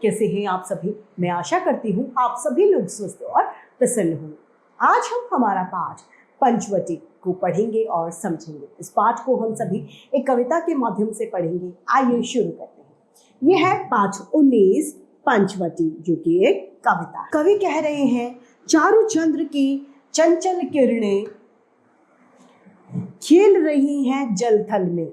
कैसे हैं आप सभी? मैं आशा करती हूँ आप सभी लोग स्वस्थ और प्रसन्न हों। आज हम हमारा पाठ पंचवटी को पढ़ेंगे और समझेंगे। इस पाठ को हम सभी एक कविता के माध्यम से पढ़ेंगे। आइए शुरू करते हैं। ये है पाठ 19 पंचवटी, जो कि एक कविता है। कवि कह रहे हैं, चारु चंद्र की चंचल किरणें खेल रही हैं जल थल में,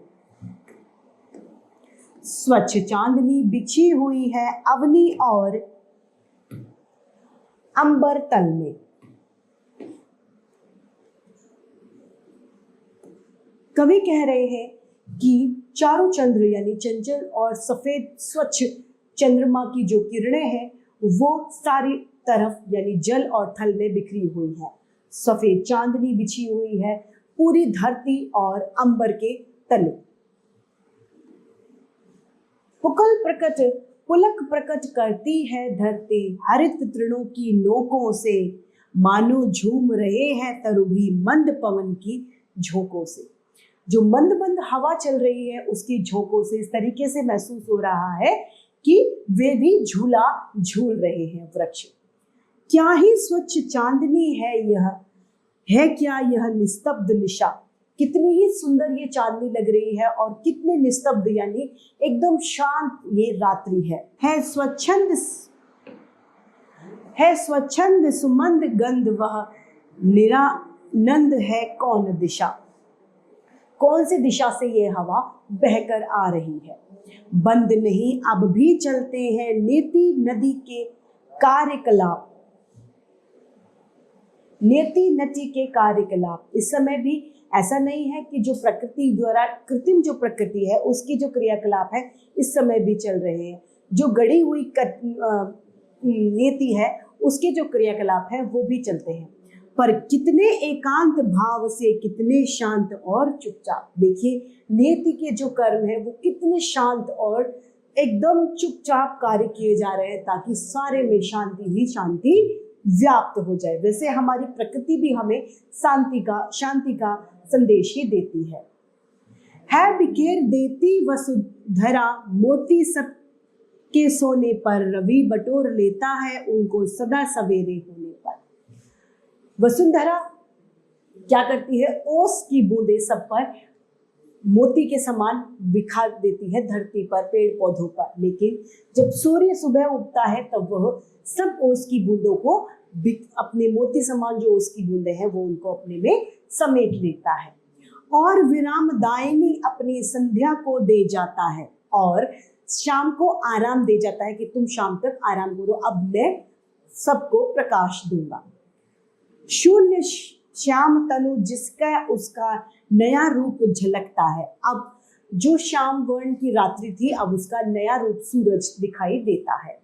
स्वच्छ चांदनी बिछी हुई है अवनी और अंबर तल में। कवि कह रहे हैं कि चारों चंद्र यानी चंचल और सफेद स्वच्छ चंद्रमा की जो किरणें हैं वो सारी तरफ यानी जल और थल में बिखरी हुई है। सफेद चांदनी बिछी हुई है पूरी धरती और अंबर के तले। पुलक प्रकट करती है धरती हरित तृणों की नोकों से, मानो झूम रहे हैं तरु भी मंद पवन की झोंकों से। जो मंद मंद हवा चल रही है उसकी झोंकों से इस तरीके से महसूस हो रहा है कि वे भी झूला झूल रहे हैं वृक्ष। क्या ही स्वच्छ चांदनी है यह, है क्या यह निस्तब्ध निशा। कितनी ही सुंदर ये चांदनी लग रही है और कितने निस्तब्ध यानी एकदम शांत ये रात्रि है स्वच्छंद सुमंद गंध वह निरानंद है कौन दिशा। कौन सी दिशा से ये हवा बहकर आ रही है। बंद नहीं अब भी चलते हैं नेति नदी के कार्यकलाप, नेति नदी के कार्यकलाप। इस समय भी ऐसा नहीं है कि जो प्रकृति द्वारा कृत्रिम जो प्रकृति है उसकी जो क्रियाकलाप है इस समय भी चल रहे हैं। जो गढ़ी हुई नेति है उसके जो क्रियाकलाप है वो भी चलते हैं, पर कितने एकांत भाव से, कितने शांत और चुपचाप। देखिए नेति के जो कर्म है वो कितने शांत और एकदम चुपचाप कार्य किए जा रहे हैं ताकि सारे में शांति ही शांति व्याप्त हो जाए। वैसे हमारी प्रकृति भी हमें शांति का संदेश ही देती है बिखेर देती वसुधरा मोती सब के सोने पर, रवि बटोर लेता है उनको सदा सवेरे होने पर। वसुंधरा क्या करती है, ओस की बूंदें सब पर मोती के समान बिखा देती है धरती पर, पेड़ पौधों पर। लेकिन जब सूर्य सुबह उगता है तब वह सब ओस की बूंदों को अपने मोती समान जो ओस की बूंदें हैं वो उनको अपने में समेट लेता है। और विराम दायनी अपनी संध्या को दे जाता है और शाम को आराम दे जाता है कि तुम शाम तक आराम करो, अब मैं सबको प्रकाश दूंगा। शून्य श्याम तनु जिसका उसका नया रूप झलकता है। अब जो श्याम वर्ण की रात्रि थी अब उसका नया रूप सूरज दिखाई देता है।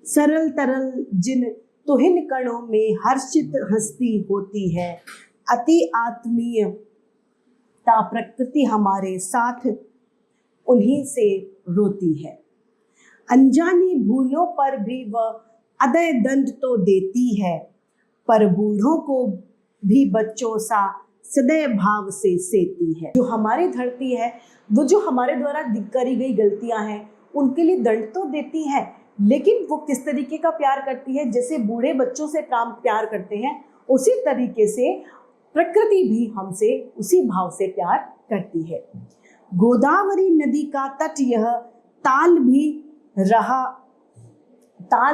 सरल तरल जिन तुहिन कणों में हर्षित हस्ती होती है, अति आत्मीयता प्रकृति हमारे साथ उन्हीं से रोती है। अनजानी भूलों पर भी वह अदय दंड तो देती है, पर बूढ़ों को भी बच्चों सा सदैव भाव से सेती है। जो हमारी धरती है वो जो हमारे द्वारा करी गई गलतियां हैं उनके लिए दंड तो देती है, लेकिन वो किस तरीके का प्यार करती है, जैसे बूढ़े बच्चों से प्यार करते हैं उसी तरीके से प्रकृति भी हमसे उसी भाव से प्यार करती है। गोदावरी नदी का तट यह ताल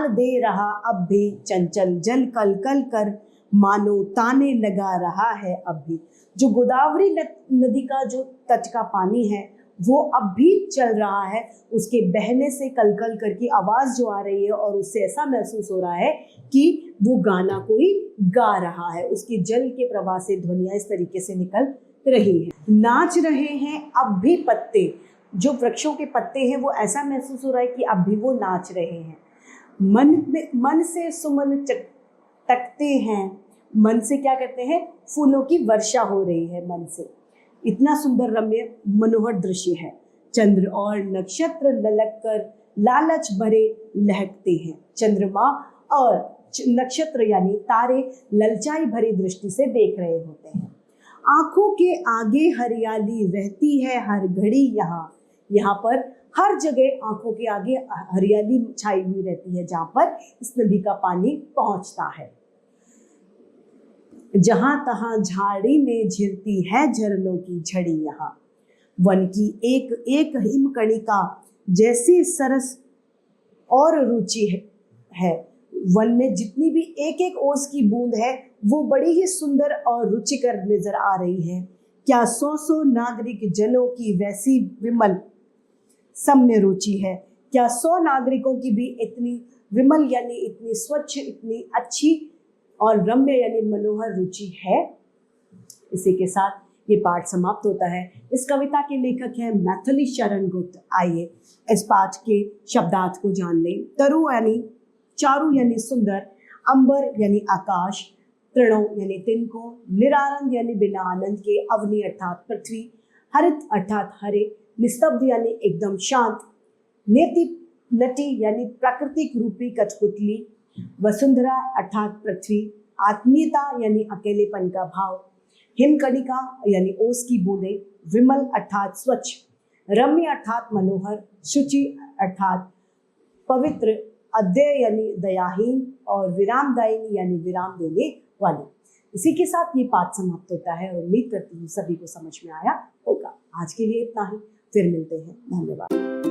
दे रहा अब भी चंचल, जल कल कल कर मानो ताने लगा रहा है अब भी। जो गोदावरी नदी का जो तट का पानी है वो अब भी चल रहा है, उसके बहने से कलकल करके आवाज जो आ रही है और उससे ऐसा महसूस हो रहा है कि वो गाना कोई गा रहा है। उसके जल के प्रवाह से ध्वनियां इस तरीके से निकल रही है। नाच रहे हैं अब भी पत्ते, जो वृक्षों के पत्ते हैं वो ऐसा महसूस हो रहा है कि अब भी वो नाच रहे हैं। मन से सुमन टकते हैं, मन से क्या कहते हैं, फूलों की वर्षा हो रही है मन से। इतना सुंदर रम्य मनोहर दृश्य है। चंद्र और नक्षत्र ललक कर लालच भरे लहकते हैं। चंद्रमा और नक्षत्र यानी तारे ललचाई भरी दृष्टि से देख रहे होते हैं। आंखों के आगे हरियाली रहती है हर घड़ी यहाँ पर हर जगह आंखों के आगे हरियाली छाई हुई रहती है जहां पर इस नदी का पानी पहुंचता है। जहां तहां झाड़ी में झिरती है झरनों की झड़ी, यहाँ वन की एक एक हिमकणिका जैसी सरस और रुचि है। वन में जितनी भी एक एक ओस की बूंद है वो बड़ी ही सुंदर और रुचिकर नजर आ रही है। क्या सौ सौ नागरिक जनों की वैसी विमल सम्य रुचि है। क्या 100 नागरिकों की भी इतनी विमल यानी इतनी स्वच्छ, इतनी अच्छी और रम्य यानी मनोहर रुचि है। इसी के साथ ये पाठ समाप्त होता है। इस कविता के लेखक हैं मैथिली शरण गुप्त। आइए इस पाठ के शब्दार्थ को जान लें। तरु यानी चारु यानी सुंदर, अंबर यानी आकाश, तृणों यानी तिनको, निरानंद यानी बिना आनंद के, अवनी अर्थात पृथ्वी, हरित अर्थात हरे, निस्तब्ध यानी एकदम शांत, नेति नटी यानी प्राकृतिक रूपी कठपुतली, वसुंधरा अर्थात पृथ्वी, आत्मीयता यानी अकेलेपन का भाव, हिमकणिका यानी ओस की बूंदे, विमल अर्थात स्वच्छ, रम्य अर्थात मनोहर, शुचि अर्थात पवित्र, अद्यय यानी दयाहीन और विरामदायिनी यानी विराम देने वाली। इसी के साथ ये पाठ समाप्त होता है और उम्मीद करती हूँ सभी को समझ में आया होगा। आज के लिए इतना ही, फिर मिलते हैं। धन्यवाद।